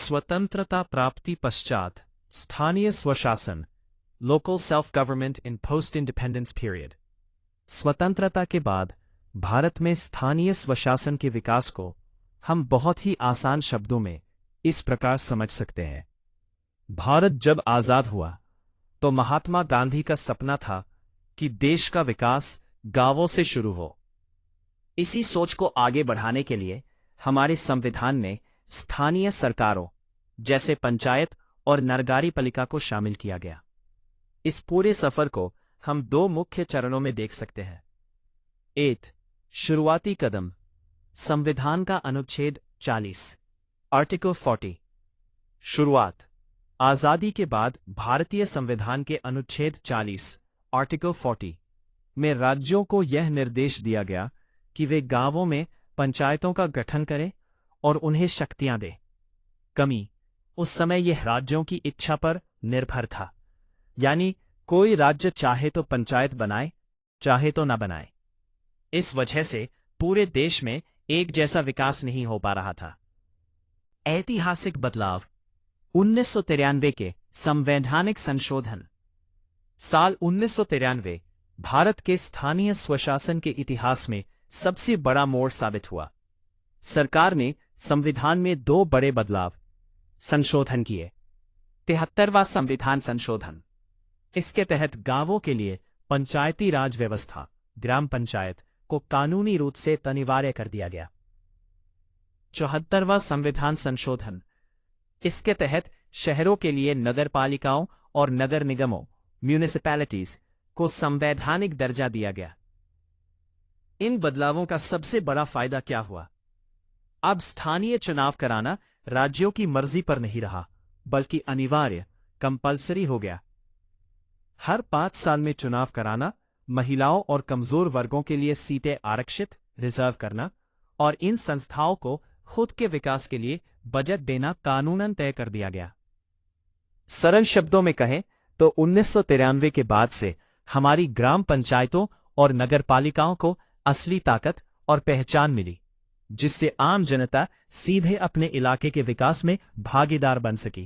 स्वतंत्रता प्राप्ति पश्चात स्थानीय स्वशासन, local self government in post independence period. स्वतंत्रता के बाद भारत में स्थानीय स्वशासन के विकास को हम बहुत ही आसान शब्दों में इस प्रकार समझ सकते हैं। भारत जब आजाद हुआ तो महात्मा गांधी का सपना था कि देश का विकास गांवों से शुरू हो। इसी सोच को आगे बढ़ाने के लिए हमारे संविधान में स्थानीय सरकारों जैसे पंचायत और नगरीय पालिका को शामिल किया गया। इस पूरे सफर को हम दो मुख्य चरणों में देख सकते हैं। 8 शुरुआती कदम, संविधान का अनुच्छेद 40 आर्टिकल 40। शुरुआत, आजादी के बाद भारतीय संविधान के अनुच्छेद 40 आर्टिकल 40 में राज्यों को यह निर्देश दिया गया कि वे गांवों में पंचायतों का गठन करें और उन्हें शक्तियां दें। कमी, उस समय यह राज्यों की इच्छा पर निर्भर था, यानी कोई राज्य चाहे तो पंचायत बनाए, चाहे तो न बनाए। इस वजह से पूरे देश में एक जैसा विकास नहीं हो पा रहा था। ऐतिहासिक बदलाव, 1993 के संवैधानिक संशोधन। साल 1993 भारत के स्थानीय स्वशासन के इतिहास में सबसे बड़ा मोड़ साबित हुआ। सरकार ने संविधान में 2 बड़े बदलाव संशोधन किए। 73वां संविधान संशोधन, इसके तहत गांवों के लिए पंचायती राज व्यवस्था ग्राम पंचायत को कानूनी रूप से अनिवार्य कर दिया गया। 74वां संविधान संशोधन, इसके तहत शहरों के लिए नगरपालिकाओं और नगर निगमों म्यूनिसिपैलिटीज को संवैधानिक दर्जा दिया गया। इन बदलावों का सबसे बड़ा फायदा क्या हुआ? अब स्थानीय चुनाव कराना राज्यों की मर्जी पर नहीं रहा, बल्कि अनिवार्य कंपल्सरी हो गया। हर 5 साल में चुनाव कराना, महिलाओं और कमजोर वर्गों के लिए सीटें आरक्षित रिजर्व करना और इन संस्थाओं को खुद के विकास के लिए बजट देना कानूनन तय कर दिया गया। सरल शब्दों में कहें तो 1993 के बाद से हमारी ग्राम पंचायतों और नगरपालिकाओं को असली ताकत और पहचान मिली, जिससे आम जनता सीधे अपने इलाके के विकास में भागीदार बन सकी।